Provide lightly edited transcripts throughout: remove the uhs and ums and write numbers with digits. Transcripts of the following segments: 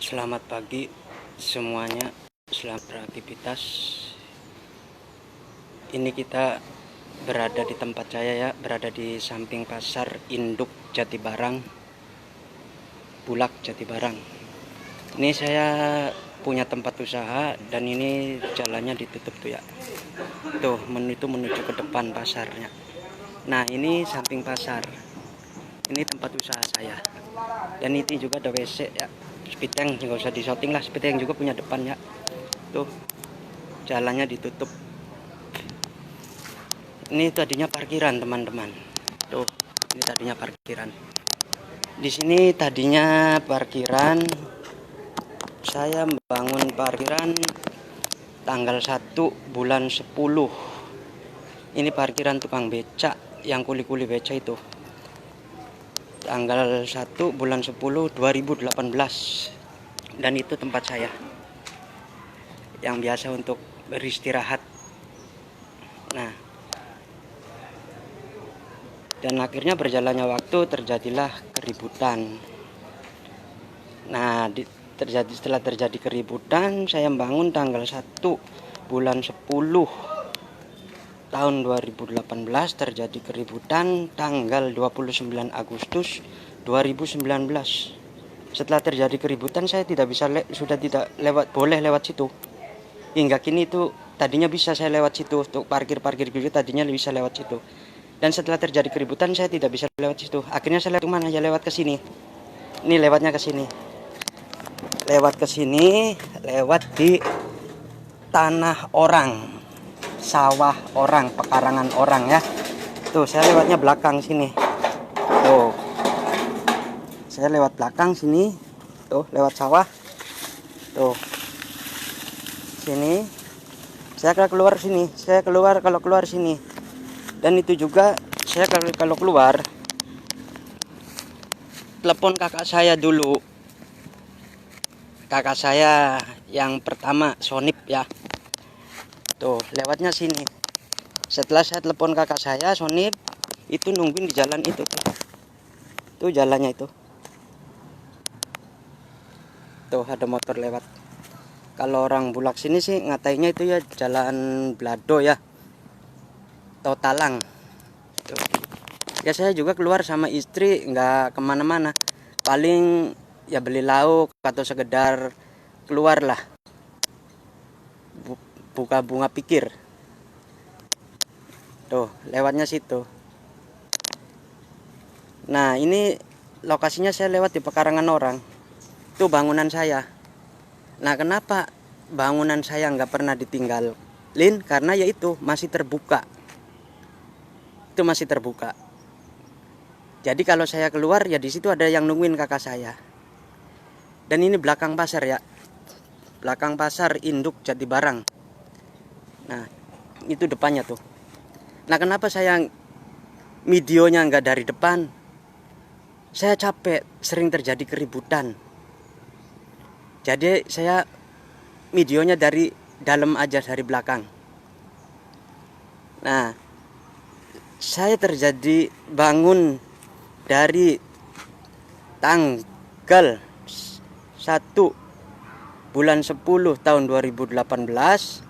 Selamat pagi semuanya, selamat beraktivitas. Ini kita berada di tempat saya ya, berada di samping pasar induk Jatibarang, Bulak Jatibarang. Ini saya punya tempat usaha dan ini jalannya ditutup tuh ya. Tuh, menuju ke depan pasarnya. Nah, ini samping pasar. Ini tempat usaha saya. Dan ini juga ada WC ya. Spiteng nggak usah disorting lah, Spiteng juga punya depan ya. Tuh, jalannya ditutup. Ini tadinya parkiran teman-teman. Tuh, ini tadinya parkiran. Di sini tadinya parkiran. Saya membangun parkiran tanggal 1 bulan 10. Ini parkiran tukang becak yang kuli-kuli becak itu. Tanggal 1 bulan 10 2018. Dan itu tempat saya yang biasa untuk beristirahat. Nah, dan akhirnya berjalannya waktu terjadilah keributan. Nah, setelah terjadi keributan, saya bangun tanggal 1 bulan 10 tahun 2018, terjadi keributan tanggal 29 Agustus 2019. Setelah terjadi keributan, saya sudah tidak boleh lewat situ. Hingga kini itu tadinya bisa saya lewat situ untuk parkir gitu, tadinya bisa lewat situ. Dan setelah terjadi keributan, saya tidak bisa lewat situ. Akhirnya saya lewat mana? Ya lewat ke sini. Ini lewatnya ke sini. Lewat ke sini, lewat di tanah orang, sawah orang, pekarangan orang ya. Tuh, saya lewatnya belakang sini. Tuh. Saya lewat belakang sini. Tuh, lewat sawah. Tuh. Sini. Saya keluar sini. Kalau keluar sini. Dan itu juga saya kalau keluar telepon kakak saya dulu. Kakak saya yang pertama, Sonip ya. Tuh, lewatnya sini. Setelah saya telepon kakak saya, Sonip, itu nungguin di jalan itu tuh. Tuh jalannya itu. Tuh ada motor lewat. Kalau orang Bulak sini sih ngatainya itu ya jalan Blado ya. Totalang. Tuh. Ya saya juga keluar sama istri, nggak kemana-mana. Paling ya beli lauk atau sekedar keluar lah. Buka bunga pikir. Tuh, lewatnya situ. Nah, ini lokasinya saya lewat di pekarangan orang. Itu bangunan saya. Nah, kenapa bangunan saya nggak pernah ditinggalin? Karena yaitu masih terbuka. Itu masih terbuka. Jadi kalau saya keluar ya di situ ada yang nungguin kakak saya. Dan ini belakang pasar ya. Belakang pasar induk Jatibarang. Nah, itu depannya tuh. Nah, kenapa saya videonya nggak dari depan? Saya capek, sering terjadi keributan. Jadi saya videonya dari dalam aja, dari belakang. Nah, saya terjadi bangun dari tanggal 1 bulan 10 tahun 2018.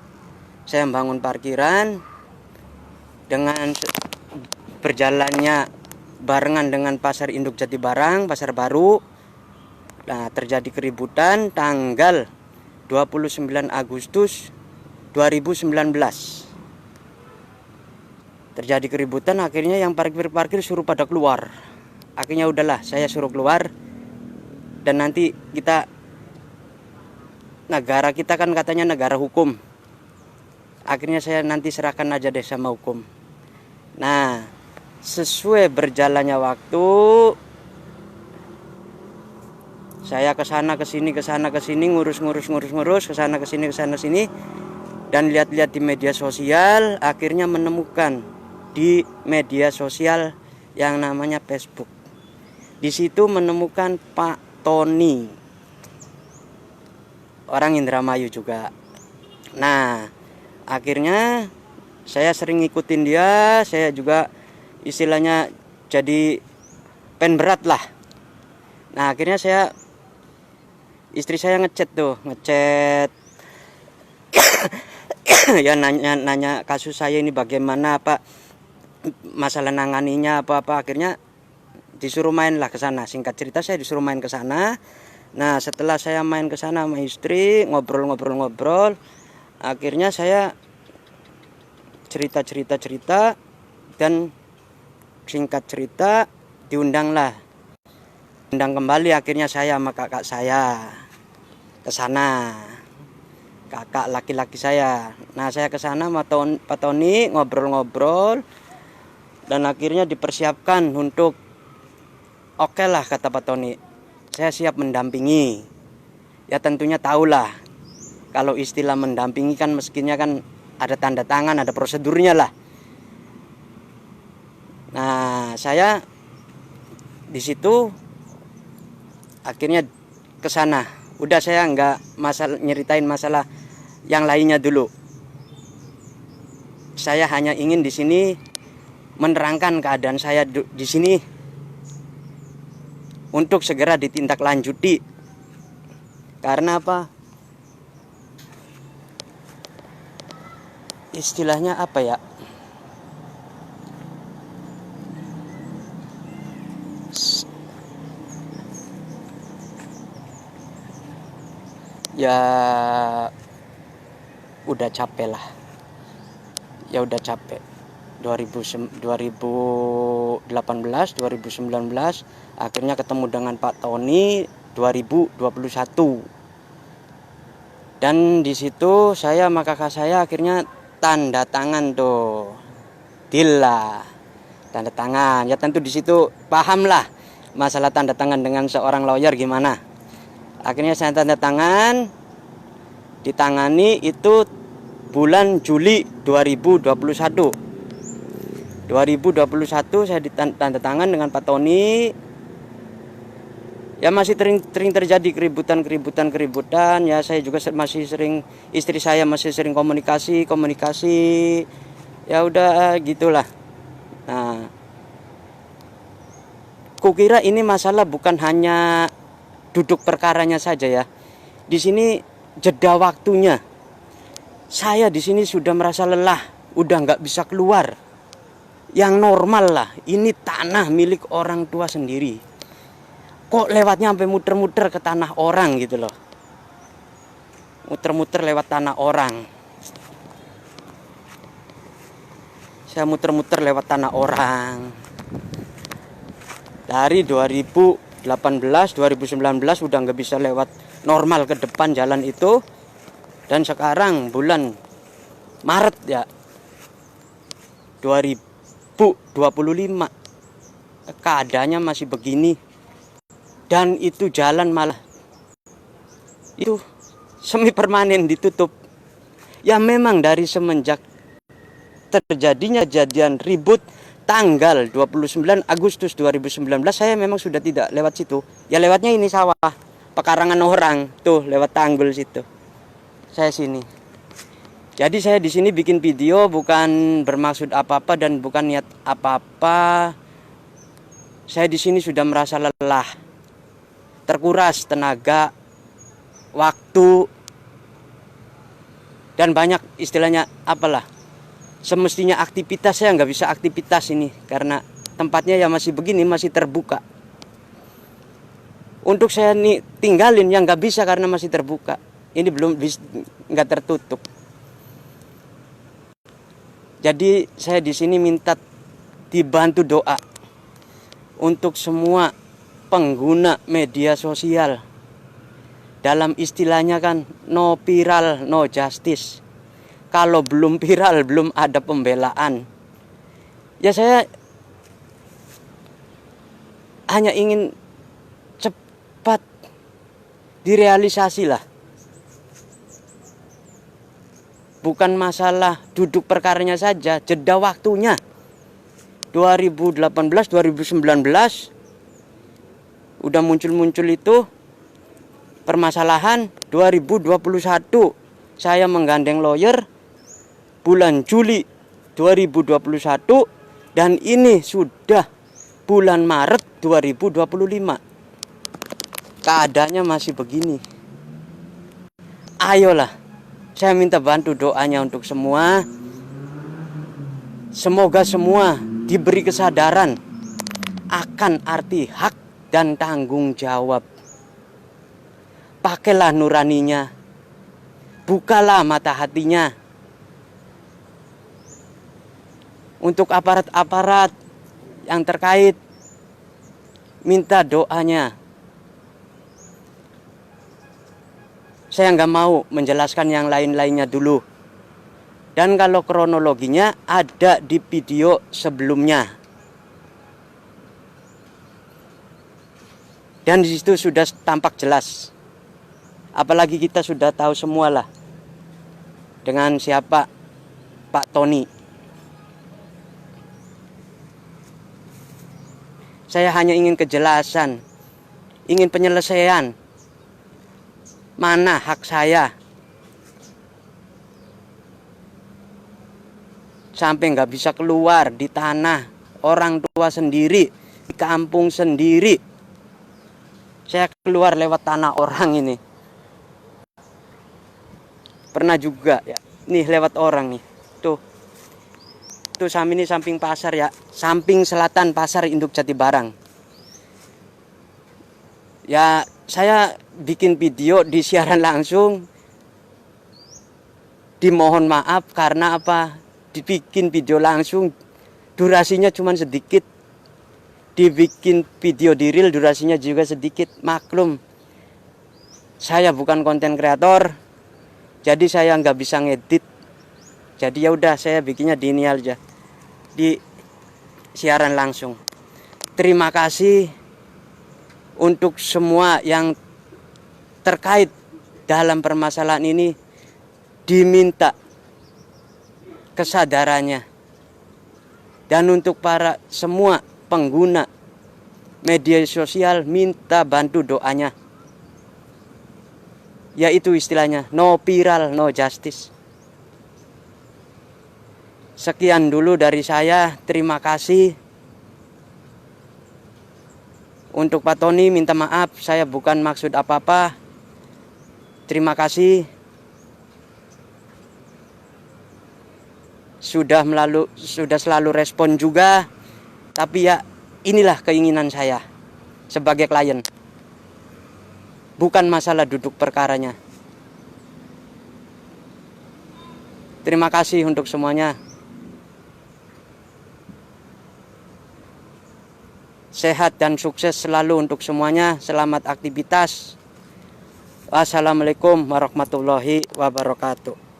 Saya bangun parkiran dengan berjalannya barengan dengan pasar induk Jatibarang, pasar baru. Nah, terjadi keributan tanggal 29 Agustus 2019. Terjadi keributan, akhirnya yang parkir suruh pada keluar. Akhirnya udahlah, saya suruh keluar. Dan nanti negara kita kan katanya negara hukum. Akhirnya saya nanti serahkan aja deh sama hukum. Nah, sesuai berjalannya waktu, saya kesana kesini ngurus kesana kesini dan lihat-lihat di media sosial, akhirnya menemukan di media sosial yang namanya Facebook. Di situ menemukan Pak Tony, orang Indramayu juga. Nah, akhirnya saya sering ngikutin dia, saya juga istilahnya jadi pen berat lah. Nah, akhirnya saya istri saya ngechat tuh, ya nanya kasus saya ini bagaimana, apa masalah nanganinya, apa akhirnya disuruh main lah ke sana. Singkat cerita saya disuruh main ke sana. Nah, setelah saya main ke sana sama istri, ngobrol, akhirnya saya cerita dan singkat cerita undang kembali akhirnya saya sama kakak saya ke sana. Kakak laki-laki saya. Nah, saya ke sana sama Pak Tony, ngobrol dan akhirnya dipersiapkan untuk oke lah, kata Pak Tony, saya siap mendampingi. Ya tentunya tahulah kalau istilah mendampingi kan mestinya kan ada tanda tangan, ada prosedurnya lah. Nah, saya di situ akhirnya ke sana. Udah saya nggak nyeritain masalah yang lainnya dulu. Saya hanya ingin di sini menerangkan keadaan saya di sini untuk segera ditindaklanjuti. Karena apa? Istilahnya apa ya? Ya udah capek lah. Ya udah capek. 2018, 2019 akhirnya ketemu dengan Pak Tony 2021. Dan di situ saya sama kakak saya akhirnya tanda tangan tuh. Deal lah. Tanda tangan. Ya tentu di situ paham lah masalah tanda tangan dengan seorang lawyer gimana. Akhirnya saya tanda tangan, ditangani itu bulan Juli 2021. 2021 saya ditanda tangan dengan Pak Tony. Ya masih sering terjadi keributan. Ya saya juga masih sering, istri saya masih sering komunikasi. Ya udah gitulah. Nah, kukira ini masalah bukan hanya duduk perkaranya saja ya. Di sini jeda waktunya. Saya di sini sudah merasa lelah, udah nggak bisa keluar. Yang normal lah, ini tanah milik orang tua sendiri. Kok lewatnya sampai muter-muter ke tanah orang gitu loh. Muter-muter lewat tanah orang. Saya muter-muter lewat tanah orang. Dari 2018, 2019 udah nggak bisa lewat normal ke depan jalan itu. Dan sekarang bulan Maret ya 2025 keadaannya masih begini. Dan itu jalan malah itu semi permanen ditutup. Ya memang dari semenjak terjadinya kejadian ribut tanggal 29 Agustus 2019 saya memang sudah tidak lewat situ. Ya lewatnya ini sawah, pekarangan orang tuh lewat tanggul situ. Saya sini. Jadi saya di sini bikin video bukan bermaksud apa-apa dan bukan niat apa-apa. Saya di sini sudah merasa lelah, terkuras tenaga, waktu, dan banyak istilahnya apalah. Semestinya aktivitas saya nggak bisa aktivitas ini karena tempatnya ya masih begini, masih terbuka. Untuk saya nih tinggalin yang nggak bisa karena masih terbuka. Ini belum nggak tertutup. Jadi saya di sini minta dibantu doa untuk semua pengguna media sosial. Dalam istilahnya kan no viral, no justice. Kalau belum viral, belum ada pembelaan. Ya saya hanya ingin cepat direalisasi lah. Bukan masalah duduk perkaranya saja, jeda waktunya. 2018, 2019 udah muncul itu permasalahan. 2021 saya menggandeng lawyer bulan Juli 2021 dan ini sudah bulan Maret 2025. Keadaannya masih begini. Ayolah, saya minta bantu doanya untuk semua. Semoga semua diberi kesadaran akan arti hak dan tanggung jawab. Pakailah nuraninya, bukalah mata hatinya. Untuk aparat-aparat yang terkait, minta doanya. Saya nggak mau menjelaskan yang lain-lainnya dulu. Dan kalau kronologinya ada di video sebelumnya. Dan di situ sudah tampak jelas. Apalagi kita sudah tahu semua lah dengan siapa Pak Tony. Saya hanya ingin kejelasan, ingin penyelesaian. Mana hak saya? Sampai nggak bisa keluar di tanah orang tua sendiri, di kampung sendiri. Saya keluar lewat tanah orang ini. Pernah juga ya, nih lewat orang nih. Tuh ini samping pasar ya, samping selatan pasar induk Jatibarang. Ya, saya bikin video di siaran langsung. Dimohon maaf karena apa? Dibikin video langsung durasinya cuma sedikit. Dibikin video di reel durasinya juga sedikit. Maklum, saya bukan konten kreator, jadi saya nggak bisa ngedit. Jadi ya udah, saya bikinnya di ini aja, di siaran langsung. Terima kasih untuk semua yang terkait dalam permasalahan ini, diminta kesadarannya. Dan untuk para semua pengguna media sosial, minta bantu doanya. Yaitu istilahnya no viral, no justice. Sekian dulu dari saya, terima kasih. Untuk Pak Tony minta maaf, saya bukan maksud apa-apa. Terima kasih. Sudah selalu respon juga. Tapi ya inilah keinginan saya sebagai klien. Bukan masalah duduk perkaranya. Terima kasih untuk semuanya. Sehat dan sukses selalu untuk semuanya. Selamat aktivitas. Wassalamualaikum warahmatullahi wabarakatuh.